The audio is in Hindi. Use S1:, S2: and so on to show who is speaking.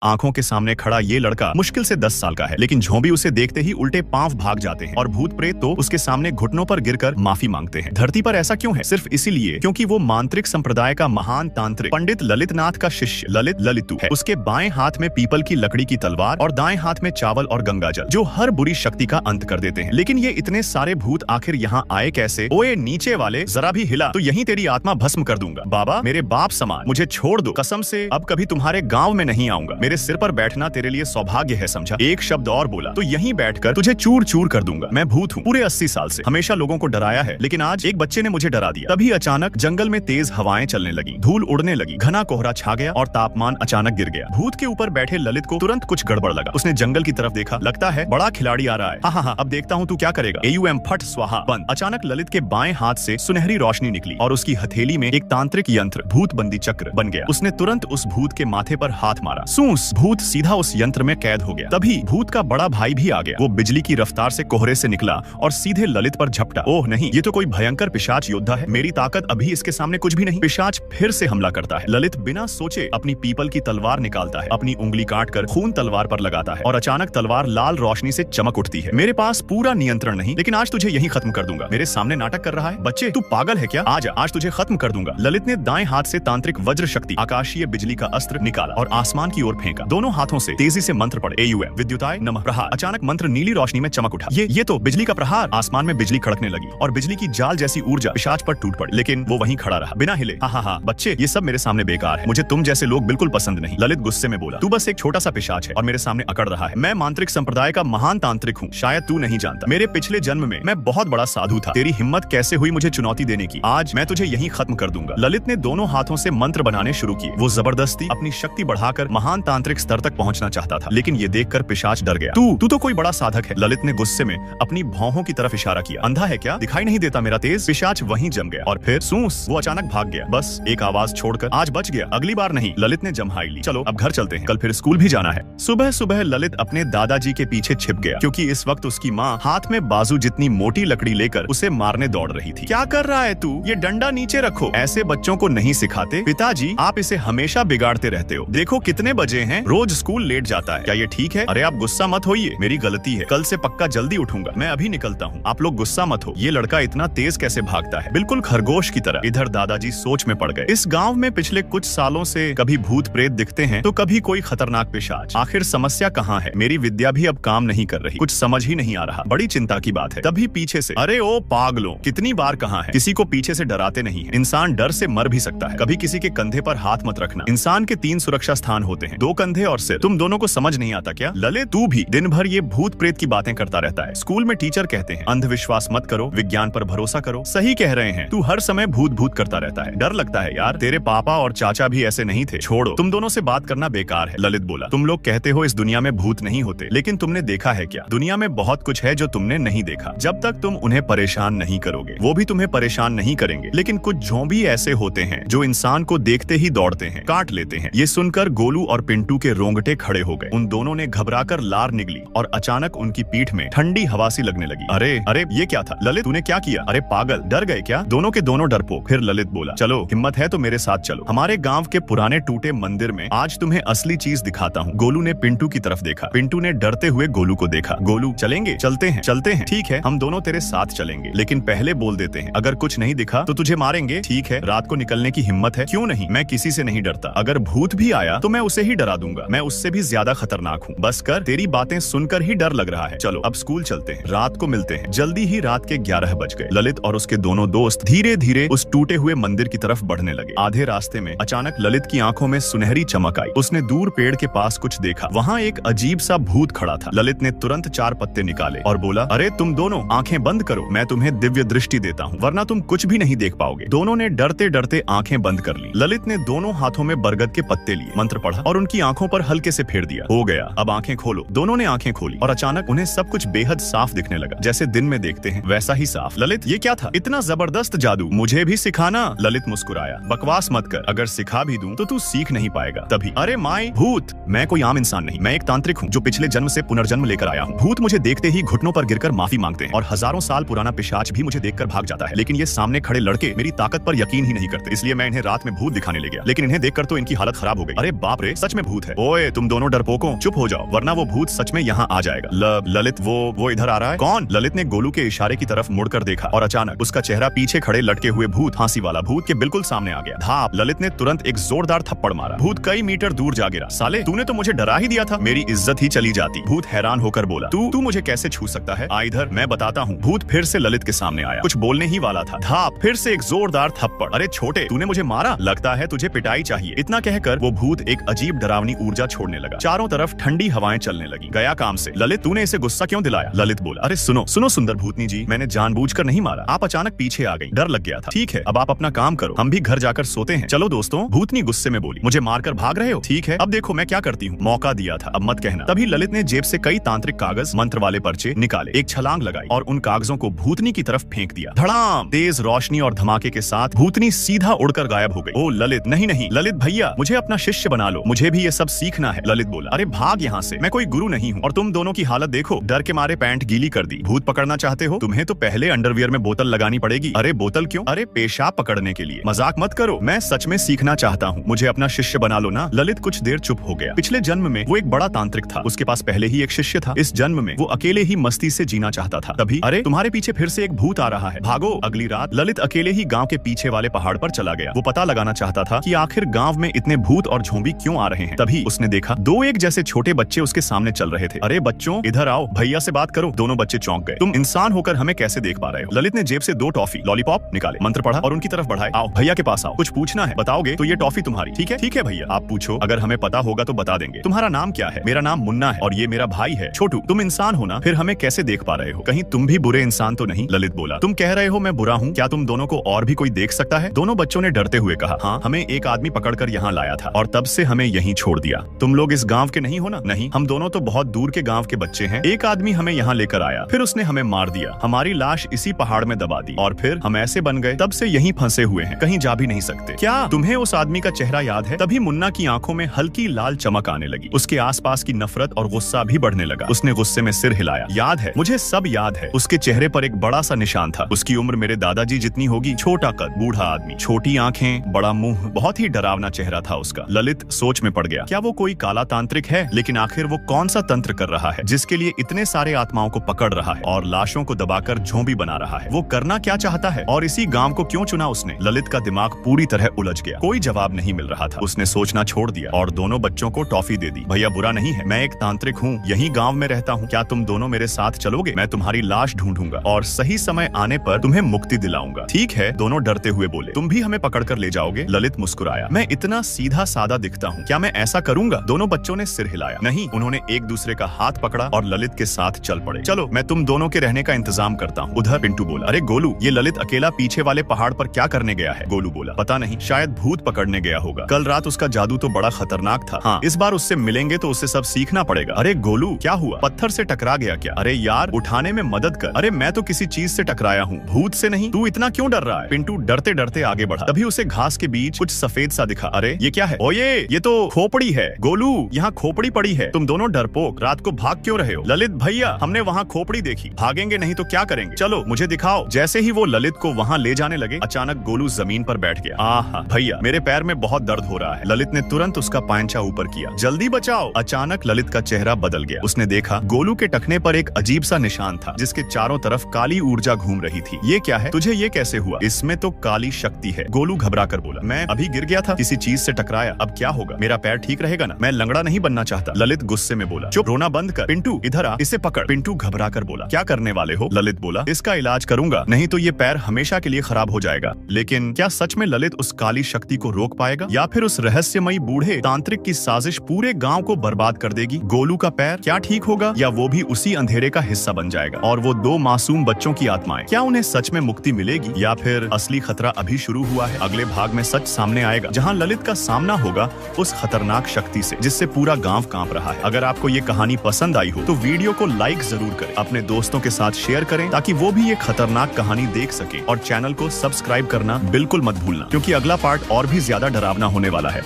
S1: आंखों के सामने खड़ा ये लड़का मुश्किल से 10 साल का है, लेकिन झोंबी उसे देखते ही उल्टे पांव भाग जाते हैं और भूत प्रेत तो उसके सामने घुटनों पर गिरकर माफी मांगते हैं। धरती पर ऐसा क्यों है? सिर्फ इसीलिए क्योंकि वो मांत्रिक संप्रदाय का महान तांत्रिक पंडित ललित नाथ का शिष्य ललित ललितू है। उसके बाएं हाथ में पीपल की लकड़ी की तलवार और दाएं हाथ में चावल और गंगाजल, जो हर बुरी शक्ति का अंत कर देते हैं। लेकिन ये इतने सारे भूत आखिर यहाँ आए कैसे? ओए नीचे वाले, जरा भी हिला तो यहीं तेरी आत्मा भस्म कर दूंगा। बाबा, मेरे बाप समान, मुझे छोड़ दो, कसम से अब कभी तुम्हारे गाँव में नहीं आऊंगा। मेरे सिर पर बैठना तेरे लिए सौभाग्य है, समझा? एक शब्द और बोला तो यहीं बैठकर तुझे चूर चूर कर दूंगा। मैं भूत हूँ, पूरे 80 साल से हमेशा लोगों को डराया है, लेकिन आज एक बच्चे ने मुझे डरा दिया। तभी अचानक जंगल में तेज हवाएं चलने लगी, धूल उड़ने लगी, घना कोहरा छा गया और तापमान अचानक गिर गया। भूत के ऊपर बैठे ललित को तुरंत कुछ गड़बड़ लगा। उसने जंगल की तरफ देखा, लगता है बड़ा खिलाड़ी आ रहा है। हाँ, अब देखता हूँ तू क्या करेगा। AUM फट स्वाहा बंद। अचानक ललित के बाएं हाथ से सुनहरी रोशनी निकली और उसकी हथेली में एक तांत्रिक यंत्र भूत बंदी चक्र बन गया। उसने तुरंत उस भूत के माथे पर हाथ मारा। सूस, भूत सीधा उस यंत्र में कैद हो गया। तभी भूत का बड़ा भाई भी आ गया। वो बिजली की रफ्तार से कोहरे से निकला और सीधे ललित पर झपटा। ओह नहीं, ये तो कोई भयंकर पिशाच योद्धा है। मेरी ताकत अभी इसके सामने कुछ भी नहीं। पिशाच फिर से हमला करता है। ललित बिना सोचे अपनी पीपल की तलवार निकालता है, अपनी उंगली काटकर खून तलवार पर लगाता है और अचानक तलवार लाल रोशनी से चमक उठती है। मेरे पास पूरा नियंत्रण नहीं, लेकिन आज तुझे यहीं खत्म कर दूंगा। मेरे सामने नाटक कर रहा है? बच्चे, तू पागल है क्या? आजा, आज तुझे खत्म कर दूंगा। ललित ने दाएं हाथ से तांत्रिक वज्र शक्ति आकाशीय बिजली का अस्त्र निकाला और आसमान की ओर फेंका। दोनों हाथों से तेजी से मंत्र पड़े। AUM विद्युताय नमः प्रहार। अचानक मंत्र नीली रोशनी में चमक उठा। ये तो बिजली का प्रहार। आसमान में बिजली खड़कने लगी और बिजली की जाल जैसी ऊर्जा पिशाच पर टूट पड़ी, लेकिन वो वहीं खड़ा रहा बिना हिले। हाँ, बच्चे, ये सब मेरे सामने बेकार है। मुझे तुम जैसे लोग बिल्कुल पसंद नहीं। ललित गुस्से में बोला, तू बस एक छोटा सा पिशाच है और मेरे सामने अकड़ रहा है। मैं मांत्रिक संप्रदाय का महान तांत्रिक हूँ, शायद तू नहीं जानता। मेरे पिछले जन्म में मैं बहुत बड़ा साधु था। तेरी हिम्मत कैसे हुई मुझे चुनौती देने की? आज मैं तुझे यहीं खत्म कर दूंगा। ललित ने दोनों हाथों से मंत्र बनाने शुरू किए। वो जबरदस्ती अपनी शक्ति बढ़ाकर महान तांत्रिक स्तर तक पहुंचना चाहता था, लेकिन ये देखकर पिशाच डर गया। तू तो कोई बड़ा साधक है। ललित ने गुस्से में अपनी भौहों की तरफ इशारा किया। अंधा है क्या? दिखाई नहीं देता मेरा तेज? पिशाच वहीं जम गया और फिर सूस, वो अचानक भाग गया। बस एक आवाज छोड़कर, आज बच गया, अगली बार नहीं। ललित ने जम्हाई ली। चलो अब घर चलते हैं, कल फिर स्कूल भी जाना है। सुबह सुबह ललित अपने दादाजी के पीछे छिप गया, क्योंकि इस वक्त उसकी माँ हाथ में बाजू जितनी मोटी लकड़ी लेकर उसे मारने दौड़ रही थी। क्या कर रहा है तू? ये डंडा नीचे रखो। ऐसे बच्चों को नहीं सिखाते। पिताजी, आप इसे हमेशा बिगाड़ते रहते हो। देखो कितने बजे हैं, रोज स्कूल लेट जाता है। क्या ये ठीक है? अरे आप गुस्सा मत होइए, मेरी गलती है। कल से पक्का जल्दी उठूंगा। मैं अभी निकलता हूँ, आप लोग गुस्सा मत हो। ये लड़का इतना तेज कैसे भागता है? बिल्कुल खरगोश की तरह। इधर दादाजी सोच में पड़ गए। इस गांव में पिछले कुछ सालों से कभी भूत प्रेत दिखते हैं तो कभी कोई खतरनाक पिशाच। आखिर समस्या कहाँ है? मेरी विद्या भी अब काम नहीं कर रही, कुछ समझ ही नहीं आ रहा। बड़ी चिंता की बात है। तभी पीछे से, अरे ओ पागलों, कितनी बार कहा है, किसी को पीछे से डराते नहीं है। इंसान डर से मर भी सकता है। कभी किसी के कंधे पर हाथ मत रखना। इंसान के 3 सुरक्षा स्थान होते हैं, 2 कंधे और सिर। तुम दोनों को समझ नहीं आता क्या? ललित, तू भी दिन भर ये भूत प्रेत की बातें करता रहता है। स्कूल में टीचर कहते हैं अंधविश्वास मत करो, विज्ञान पर भरोसा करो। सही कह रहे हैं, तू हर समय भूत भूत करता रहता है। डर लगता है यार। तेरे पापा और चाचा भी ऐसे नहीं थे। छोड़ो, तुम दोनों से बात करना बेकार है। ललित बोला, तुम लोग कहते हो इस दुनिया में भूत नहीं होते, लेकिन तुमने देखा है क्या? दुनिया में बहुत कुछ है जो तुमने नहीं देखा। जब तक तुम उन्हें परेशान नहीं करोगे, वो भी तुम्हें परेशान नहीं करेंगे। लेकिन कुछ ज़ॉम्बी ऐसे होते हैं जो इंसान को देखते ही दौड़ते हैं, काट लेते हैं। ये सुनकर गोलू और पिंटू के रोंगटे खड़े हो गए। उन दोनों ने घबराकर लार निगली और अचानक उनकी पीठ में ठंडी हवा सी लगने लगी। अरे ये क्या था? ललित, तूने क्या किया? अरे पागल, डर गए क्या? दोनों के दोनों डरपोक। फिर ललित बोला, चलो हिम्मत है तो मेरे साथ चलो। हमारे गांव के पुराने टूटे मंदिर में आज तुम्हें असली चीज दिखाता हूँ। गोलू ने पिंटू की तरफ देखा। पिंटू ने डरते हुए गोलू को देखा। गोलू, चलेंगे? चलते हैं। ठीक है, हम दोनों तेरे साथ चलेंगे, लेकिन पहले बोल देते हैं, अगर कुछ नहीं दिखा तो तुझे मारेंगे। ठीक है, रात को निकलने की हिम्मत है? क्यों नहीं, मैं किसी से नहीं डरता। अगर भूत भी आया तो मैं उसे ही डरा दूंगा। मैं उससे भी ज्यादा खतरनाक हूँ। बस कर, तेरी बातें सुनकर ही डर लग रहा है। चलो अब स्कूल चलते हैं, रात को मिलते हैं। जल्दी ही रात के 11 बज गए। ललित और उसके दोनों दोस्त धीरे धीरे उस टूटे हुए मंदिर की तरफ बढ़ने लगे। आधे रास्ते में अचानक ललित की आंखों में सुनहरी चमक आई। उसने दूर पेड़ के पास कुछ देखा। वहाँ एक अजीब सा भूत खड़ा था। ललित ने तुरंत 4 पत्ते निकाले और बोला, अरे तुम दोनों आंखें बंद करो, मैं तुम्हें दिव्य दृष्टि देता हूँ, वरना तुम कुछ भी नहीं देख पाओगे। दोनों ने डरते डरते आंखें बंद कर ली। ललित ने दोनों हाथों में बरगद के पत्ते लिए, मंत्र पढ़ा और उनकी आंखों पर हल्के से फेर दिया। हो गया, अब आंखें खोलो। दोनों ने आंखें खोली और अचानक उन्हें सब कुछ बेहद साफ दिखने लगा, जैसे दिन में देखते हैं वैसा ही साफ। ललित, ये क्या था? इतना जबरदस्त जादू, मुझे भी सिखाना। ललित मुस्कुराया, बकवास मत कर, अगर सिखा भी दूं तो तू सीख नहीं पाएगा। तभी, अरे माई, भूत! मैं कोई आम इंसान नहीं, मैं एक तांत्रिक हूँ जो पिछले जन्म से पुनर्जन्म लेकर आया हूँ। भूत मुझे देखते ही घुटनों पर गिरकर माफी मांगते हैं और हजारों साल पुराना पिशाच भी मुझे देखकर भाग जाता है। लेकिन ये सामने खड़े लड़के मेरी ताकत पर यकीन ही नहीं करते, इसलिए मैं इन्हें रात में भूत दिखाने ले गया। लेकिन इन्हें देखकर तो इनकी हालत खराब हो गई। अरे बाप रे, सच में भूत है। ओए तुम दोनों डरपोकों, चुप हो जाओ वरना वो भूत सच में यहाँ आ जाएगा। ललित वो इधर आ रहा है। कौन? ललित ने गोलू के इशारे की तरफ मुड़कर देखा और अचानक उसका चेहरा पीछे खड़े लटके हुए भूत, फांसी वाला भूत के बिल्कुल सामने आ गया। धाप! ललित ने तुरंत एक जोरदार थप्पड़ मारा। भूत कई मीटर दूर जा गिरा। साले तूने तो मुझे डरा ही दिया था, मेरी इज्जत ही चली जाती। भूत हैरान होकर बोला, तू मुझे कैसे छू सकता है? आ इधर, मैं बताता हूँ। भूत फिर से ललित के सामने आया, कुछ बोलने ही वाला था। धाप! फिर से एक जोरदार थप्पड़। अरे छोटे, तूने मुझे मारा, लगता है तुझे पिटाई चाहिए। इतना कहकर वो भूत एक अजीब डरावनी ऊर्जा छोड़ने लगा। चारों तरफ ठंडी हवाएं चलने लगी। गया काम से। ललित तूने इसे गुस्सा क्यों दिलाया? ललित बोला, अरे सुनो सुंदर भूतनी जी, मैंने जानबूझकर नहीं मारा, आप अचानक पीछे आ गई, डर लग गया था। ठीक है, अब आप अपना काम करो, हम भी घर जाकर सोते हैं। चलो दोस्तों। भूतनी गुस्से में बोली, मुझे मारकर भाग रहे हो? ठीक है, अब देखो मैं क्या करती हूँ। मौका दिया था, अब मत कहना। तभी ललित ने जेब से कई तांत्रिक कागज, मंत्र वाले पर्चे निकाले, एक छलांग लगाई और उन कागजों को भूतनी की तरफ फेंक दिया। धड़ाम! तेज रोशनी और धमाके के साथ भूतनी सीधा उड़कर गायब हो गई। ओ ललित, नहीं ललित भैया, मुझे अपना शिष्य बना लो, मुझे भी ये सब सीखना है। ललित बोला, अरे भाग यहाँ से, मैं कोई गुरु नहीं हूँ। और तुम दोनों की हालत देखो, डर के मारे पैंट गीली कर दी। भूत पकड़ना चाहते हो? तुम्हें तो पहले अंडरवियर में बोतल लगानी पड़ेगी। अरे बोतल क्यों? अरे पेशाब पकड़ने के लिए। मजाक मत करो, मैं सच में सीखना चाहता हूँ, मुझे अपना शिष्य बना लो ना। ललित कुछ देर चुप हो गया। पिछले जन्म में वो एक बड़ा तांत्रिक था, उसके पास पहले ही एक शिष्य था। इस जन्म में वो अकेले ही मस्ती से जीना चाहता था। तभी अरे तुम्हारे पीछे फिर से एक भूत आ रहा है, भागो। अगली रात ललित अकेले ही गांव के पीछे वाले पहाड़ पर चला गया। वो पता लगाना चाहता था कि आखिर गांव में इतने भूत और झोंबी क्यों आ रहे हैं। तभी उसने देखा दो एक जैसे छोटे बच्चे उसके सामने चल रहे थे। अरे बच्चों, इधर आओ, भैया से बात करो। दोनों बच्चे चौंक गए। तुम इंसान होकर हमें कैसे देख पा रहे हो? ललित ने जेब से 2 टॉफी लॉलीपॉप निकाले, मंत्र पढ़ा और उनकी तरफ बढ़ाए। आओ भैया के पास आओ, कुछ पूछना है, बताओगे तो ये टॉफी तुम्हारी। ठीक है? ठीक है भैया, आप पूछो, अगर हमें पता होगा तो बता देंगे। तुम्हारा नाम क्या है? मेरा नाम मुन्ना है और ये मेरा भाई है छोटू। तुम इंसान हो ना, फिर हमें कैसे देख पा रहे हो? कहीं तुम भी बुरे इंसान तो नहीं? ललित बोला, तुम कह रहे हो मैं बुरा हूँ? क्या तुम दोनों को और भी कोई देख सकता है? दोनों बच्चों ने डरते हुए कहा, हाँ, हमें एक आदमी पकड़कर यहाँ लाया था और तब से हमें यहीं छोड़ दिया। तुम लोग इस गांव के नहीं हो ना? नहीं, हम दोनों तो बहुत दूर के गांव के बच्चे हैं। एक आदमी हमें यहाँ लेकर आया, फिर उसने हमें मार दिया, हमारी लाश इसी पहाड़ में दबा दी और फिर हम ऐसे बन गए, तब से यहीं फंसे हुए हैं, कहीं जा भी नहीं सकते। क्या तुम्हें उस आदमी का चेहरा याद है? तभी मुन्ना की आंखों में हल्की लाल चमक आने लगी। उसके आसपास की नफरत और गुस्सा भी बढ़ने लगा। उसने गुस्से में सिर हिलाया। याद है, मुझे सब याद है। उसके चेहरे पर एक बड़ा सा निशान था। उसकी उम्र मेरे दादाजी जितनी होगी, छोटा कद, बूढ़ा आदमी, छोटी आंखें, बड़ा मुंह, बहुत ही डरावना चेहरा था उसका। ललित सोच में पड़ गया, क्या वो कोई काला तांत्रिक है? लेकिन आखिर वो कौन सा तंत्र कर रहा है जिसके लिए इतने सारे आत्माओं को पकड़ रहा है और लाशों को दबाकर झोंबी बना रहा है? वो करना क्या चाहता है और इसी गांव को क्यों चुना उसने? ललित का दिमाग पूरी तरह उलझ गया। कोई जवाब नहीं मिल रहा था। उसने सोचना छोड़ दिया और दोनों बच्चों को टॉफी दे दी। भैया बुरा नहीं है, मैं एक तांत्रिक हूँ, यही गांव में रहता हूँ। क्या तुम दोनों मेरे साथ चलोगे? मैं तुम्हारी लाश ढूंढूंगा और सही समय आने पर तुम्हें मुक्ति दिलाऊंगा। ठीक है? दोनों डरते हुए बोले। तुम भी हमें पकड़कर ले जाओगे? ललित मुस्कुराया। मैं इतना सीधा सादा दिखता हूँ, क्या मैं ऐसा करूंगा? दोनों बच्चों ने सिर हिलाया। नहीं। उन्होंने एक दूसरे का हाथ पकड़ा और ललित के साथ चल पड़े। चलो, मैं तुम दोनों के रहने का इंतजाम करता हूँ। उधर पिंटू बोला, अरे गोलू, ये ललित अकेला पीछे वाले पहाड़ पर क्या करने गया है? गोलू बोला, पता नहीं, शायद भूत पकड़ने गया होगा। कल रात उसका जादू तो बड़ा खतरनाक था। हाँ, इस बार उससे मिलेंगे तो उससे सब सीखना पड़ेगा। अरे गोलू, क्या हुआ? पत्थर से टकरा गया क्या? अरे यार, उठाने में मदद कर। अरे मैं तो किसी चीज से टकराया हूँ, भूत से नहीं। तू इतना क्यों डर रहा है? पिंटू डरते डरते आगे बढ़ा। तभी उसे घास के बीच कुछ सफेद सा दिखा। अरे ये क्या है? ओए, ये तो खोपड़ी है। गोलू, यहाँ खोपड़ी पड़ी है। तुम दोनों डरपोक रात को भाग क्यों रहे हो? ललित भैया, हमने वहाँ खोपड़ी देखी। भागेंगे नहीं तो क्या करेंगे? चलो मुझे दिखाओ। जैसे ही वो ललित को वहाँ ले जाने लगे, अचानक गोलू जमीन पर बैठ गया। आहा भैया, मेरे पैर में बहुत दर्द हो रहा है। ललित ने तुरंत उसका पांचा ऊपर किया। जल्दी बचाओ। अचानक ललित का चेहरा बदल गया। उसने देखा गोलू के टखने पर एक अजीब सा निशान था जिसके चारों तरफ काली ऊर्जा घूम रही थी। ये क्या है? तुझे ये कैसे हुआ? इसमें तो काली शक्ति है। गोलू घबरा कर बोला, मैं अभी गिर गया था, किसी चीज से टकराया। अब क्या होगा? मेरा पैर ठीक रहेगा ना? मैं लंगड़ा नहीं बनना चाहता। ललित गुस्से में बोला, चुप, रोना बंद कर। पिंटू इधर आ, इसे पकड़। पिंटू घबरा कर बोला, क्या करने वाले हो? ललित बोला, इसका इलाज करूंगा, नहीं तो ये पैर हमेशा के लिए खराब हो जाएगा। लेकिन क्या सच में ललित उस काली शक्ति को रोक पाएगा या फिर उस रहस्यमयी बूढ़े तांत्रिक की साजिश पूरे गांव को बर्बाद कर देगी? गोलू का पैर क्या ठीक होगा या वो भी उसी अंधेरे का हिस्सा बन जाएगा? और वो दो मासूम बच्चों की आत्माएं, क्या उन्हें सच में मुक्ति मिलेगी या फिर असली खतरा अभी शुरू हुआ है? अगले भाग में सच सामने आएगा, जहां ललित का सामना होगा उस खतरनाक शक्ति से जिससे पूरा गांव कांप रहा है। अगर आपको ये कहानी पसंद आई हो तो वीडियो को लाइक जरूर करें, अपने दोस्तों के साथ शेयर करें ताकि वो भी ये खतरनाक कहानी देख सके, और चैनल को सब्सक्राइब करना बिल्कुल मत भूलना क्योंकि अगला पार्ट और भी ज्यादा डरावना होने वाला है।